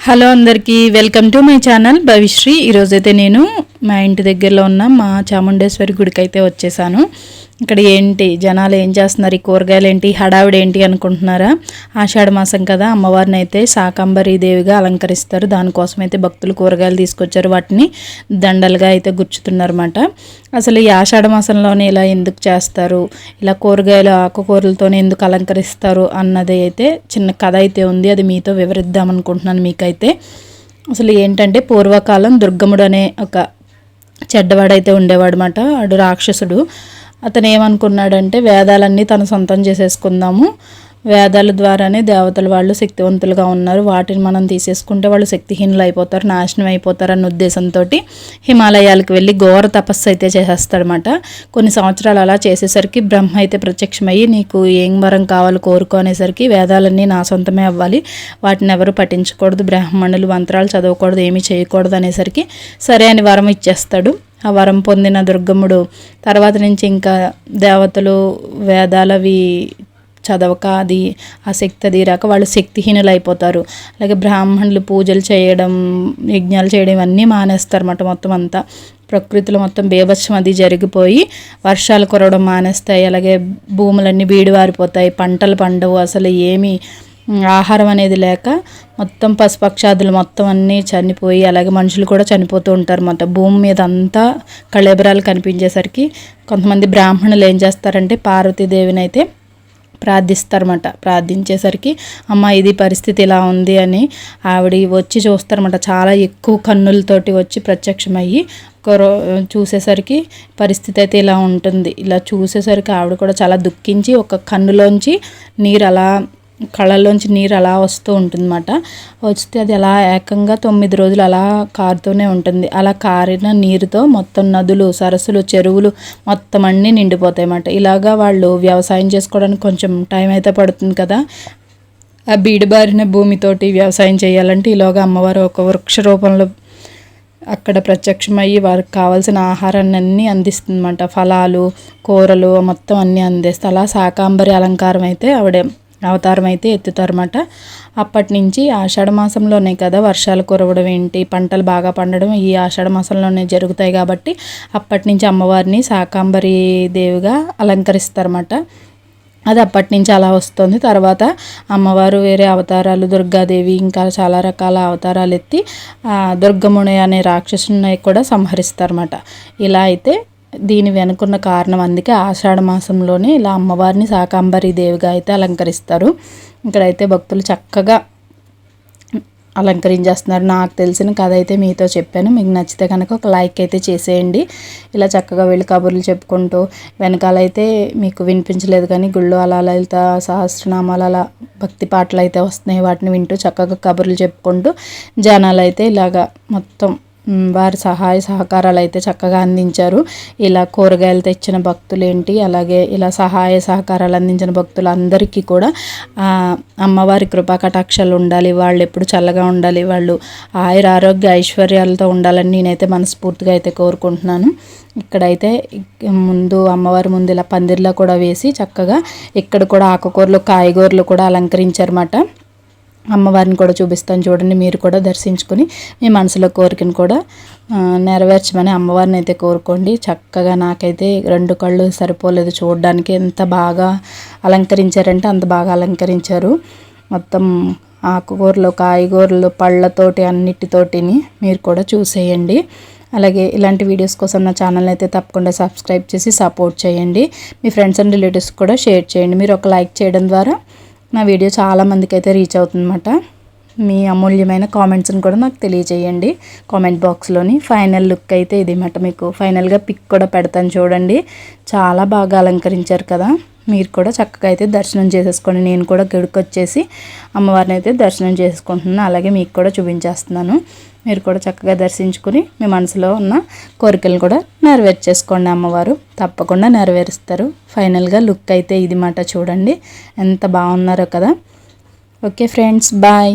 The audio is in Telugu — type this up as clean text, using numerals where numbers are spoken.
హలో అందరికీ welcome to my channel Bhavishri. ఈరోజైతే నేను మా ఇంటి దగ్గరలో ఉన్న మా చాముండేశ్వరి గుడికి అయితే వచ్చేసాను. ఇక్కడ ఏంటి జనాలు ఏం చేస్తున్నారు, ఈ కూరగాయలు ఏంటి, హడావిడి ఏంటి అనుకుంటున్నారా? ఆషాఢ మాసం కదా, అమ్మవారిని అయితే శాకంబరి దేవిగా అలంకరిస్తారు. దానికోసం అయితే భక్తులు కూరగాయలు తీసుకొచ్చారు, వాటిని దండలుగా అయితే గుచ్చుతున్నారన్నమాట. అసలు ఈ ఆషాఢ మాసంలోనే ఇలా ఎందుకు చేస్తారు, ఇలా కూరగాయలు ఆకుకూరలతోనే ఎందుకు అలంకరిస్తారు అన్నది అయితే చిన్న కథ అయితే ఉంది. అది మీతో వివరిద్దాం అనుకుంటున్నాను. మీకైతే అసలు ఏంటంటే పూర్వకాలం దుర్గముడు అనే ఒక చెడ్డవాడైతే ఉండేవాడు అన్నమాట. వాడు రాక్షసుడు. అతను ఏమనుకున్నాడంటే వేదాలన్నీ తను సొంతం చేసేసుకుందాము, వేదాల ద్వారానే దేవతలు వాళ్ళు శక్తివంతులుగా ఉన్నారు, వాటిని మనం తీసేసుకుంటే వాళ్ళు శక్తిహీనులు అయిపోతారు, నాశనం అయిపోతారు అన్న ఉద్దేశంతో హిమాలయాలకు వెళ్ళి ఘోర తపస్సు అయితే చేసేస్తాడనమాట. కొన్ని సంవత్సరాలు అలా చేసేసరికి బ్రహ్మ అయితే ప్రత్యక్షమయ్యి నీకు ఏం వరం కావాలో కోరుకునేసరికి వేదాలన్నీ నా సొంతమే అవ్వాలి, వాటిని ఎవరు పఠించకూడదు, బ్రాహ్మణులు మంత్రాలు చదవకూడదు, ఏమీ చేయకూడదు అనేసరికి సరే అని వరం ఇచ్చేస్తాడు. ఆ వరం పొందిన దుర్గముడు తర్వాత నుంచి ఇంకా దేవతలు వేదాలవి చదవక అది ఆ శక్తి అది రాక వాళ్ళు శక్తిహీనులు అయిపోతారు. అలాగే బ్రాహ్మణులు పూజలు చేయడం, యజ్ఞాలు చేయడం ఇవన్నీ మానేస్తారు అన్నమాట. మొత్తం అంతా ప్రకృతిలో మొత్తం బేభత్సం అది జరిగిపోయి వర్షాలు కురవడం మానేస్తాయి. అలాగే భూములన్నీ బీడివారిపోతాయి, పంటలు పండవు, అసలు ఏమీ ఆహారం అనేది లేక మొత్తం పశుపక్షాదులు మొత్తం అన్నీ చనిపోయి అలాగే మనుషులు కూడా చనిపోతూ ఉంటారు అన్నమాట. భూమి మీద అంతా కళేబరాలు కనిపించేసరికి కొంతమంది బ్రాహ్మణులు ఏం చేస్తారంటే పార్వతీదేవిని అయితే ప్రార్థిస్తారన్నమాట. ప్రార్థించేసరికి అమ్మ ఇది పరిస్థితి ఇలా ఉంది అని ఆవిడ వచ్చి చూస్తారన్నమాట. చాలా ఎక్కువ కన్నులతోటి వచ్చి ప్రత్యక్షమయ్యి చూసేసరికి పరిస్థితి అయితే ఇలా ఉంటుంది. ఇలా చూసేసరికి ఆవిడ కూడా చాలా దుఃఖించి ఒక కన్నులోంచి నీరు అలా కళ్ళల్లోంచి నీరు అలా వస్తూ ఉంటుందన్నమాట. వస్తే అది అలా ఏకంగా 9 రోజులు అలా కారుతూనే ఉంటుంది. అలా కారిన నీరుతో మొత్తం నదులు, సరస్సులు, చెరువులు మొత్తం అన్నీ నిండిపోతాయి అన్నమాట. ఇలాగా వాళ్ళు వ్యవసాయం చేసుకోవడానికి కొంచెం టైం అయితే పడుతుంది కదా. ఆ బీడుబారిన భూమితోటి వ్యవసాయం చేయాలంటే ఈలోగా అమ్మవారు ఒక వృక్ష రూపంలో అక్కడ ప్రత్యక్షమయ్యి వారికి కావాల్సిన ఆహారాన్ని అన్నీ అందిస్తుందన్నమాట. ఫలాలు, కూరలు మొత్తం అన్నీ అందిస్తే అలా శాకాంబరి అలంకారం అయితే ఆవిడ అవతారం అయితే ఎత్తుతారన్నమాట. అప్పటి నుంచి ఆషాఢ మాసంలోనే కదా వర్షాలు కురవడం ఏంటి, పంటలు బాగా పండడం ఈ ఆషాఢ మాసంలోనే జరుగుతాయి కాబట్టి అప్పటి నుంచి అమ్మవారిని శాకాంబరి దేవిగా అలంకరిస్తారన్నమాట. అది అప్పటి నుంచి అలా వస్తుంది. తర్వాత అమ్మవారు వేరే అవతారాలు దుర్గాదేవి ఇంకా చాలా రకాల అవతారాలు ఎత్తి దుర్గముని అనే రాక్షసుని కూడా సంహరిస్తారన్నమాట. ఇలా అయితే దీని వెనుకున్న కారణం, అందుకే ఆషాఢ మాసంలోనే ఇలా అమ్మవారిని శాకాంబరి దేవిగా అయితే అలంకరిస్తారు. ఇక్కడైతే భక్తులు చక్కగా అలంకరించేస్తున్నారు. నాకు తెలిసిన కథ అయితే మీతో చెప్పాను. మీకు నచ్చితే కనుక ఒక లైక్ అయితే చేసేయండి. ఇలా చక్కగా వెళ్ళి కబుర్లు చెప్పుకుంటూ వెనకాలైతే మీకు వినిపించలేదు కానీ గుళ్ళో అలా లలిత సహస్రనామాలు అలా భక్తి పాటలు అయితే వస్తున్నాయి. వాటిని వింటూ చక్కగా కబుర్లు చెప్పుకుంటూ జనాలు అయితే ఇలాగా మొత్తం వారి సహాయ సహకారాలు అయితే చక్కగా అందించారు. ఇలా కూరగాయలు తెచ్చిన భక్తులు ఏంటి, అలాగే ఇలా సహాయ సహకారాలు అందించిన భక్తులు అందరికీ కూడా అమ్మవారి కృపా కటాక్షాలు ఉండాలి, వాళ్ళు ఎప్పుడు చల్లగా ఉండాలి, వాళ్ళు ఆయుర ఆరోగ్య ఐశ్వర్యాలతో ఉండాలని నేనైతే మనస్ఫూర్తిగా అయితే కోరుకుంటున్నాను. ఇక్కడైతే ముందు అమ్మవారి ముందు ఇలా పందిర్లా కూడా వేసి చక్కగా ఇక్కడ కూడా ఆకుకూరలు, కాయగూరలు కూడా అలంకరించారన్నమాట. అమ్మవారిని కూడా చూపిస్తాను చూడండి. మీరు కూడా దర్శించుకుని మీ మనసులో కోరికను కూడా నెరవేర్చమని అమ్మవారిని అయితే కోరుకోండి. చక్కగా నాకైతే 2 కళ్ళు సరిపోలేదు చూడడానికి, ఎంత బాగా అలంకరించారంటే అంత బాగా అలంకరించారు. మొత్తం ఆకుకూరలు, కాయగూరలు, పళ్ళతోటి అన్నిటితోటిని మీరు కూడా చూసేయండి. అలాగే ఇలాంటి వీడియోస్ కోసం నా ఛానల్ అయితే తప్పకుండా సబ్స్క్రైబ్ చేసి సపోర్ట్ చేయండి. మీ ఫ్రెండ్స్ అండ్ రిలేటివ్స్ కూడా షేర్ చేయండి. మీరు ఒక లైక్ చేయడం ద్వారా నా వీడియో చాలామందికి అయితే రీచ్ అవుతుందన్నమాట. మీ అమూల్యమైన కామెంట్స్ని కూడా నాకు తెలియజేయండి కామెంట్ బాక్స్లోని. ఫైనల్ లుక్ అయితే ఇది మాట. మీకు ఫైనల్గా పిక్ కూడా పెడతాను చూడండి. చాలా బాగా అలంకరించారు కదా. మీరు కూడా చక్కగా అయితే దర్శనం చేసేసుకోండి. నేను కూడా గుడికి వచ్చేసి అమ్మవారిని అయితే దర్శనం చేసుకుంటున్నాను. అలాగే మీకు కూడా చూపించేస్తున్నాను. మీరు కూడా చక్కగా దర్శించుకుని మీ మనసులో ఉన్న కోరికలు కూడా నెరవేర్చేసుకోండి. అమ్మవారు తప్పకుండా నెరవేరుస్తారు. ఫైనల్గా లుక్ అయితే ఇది మాట చూడండి, ఎంత బాగున్నారో కదా. Okay friends, bye.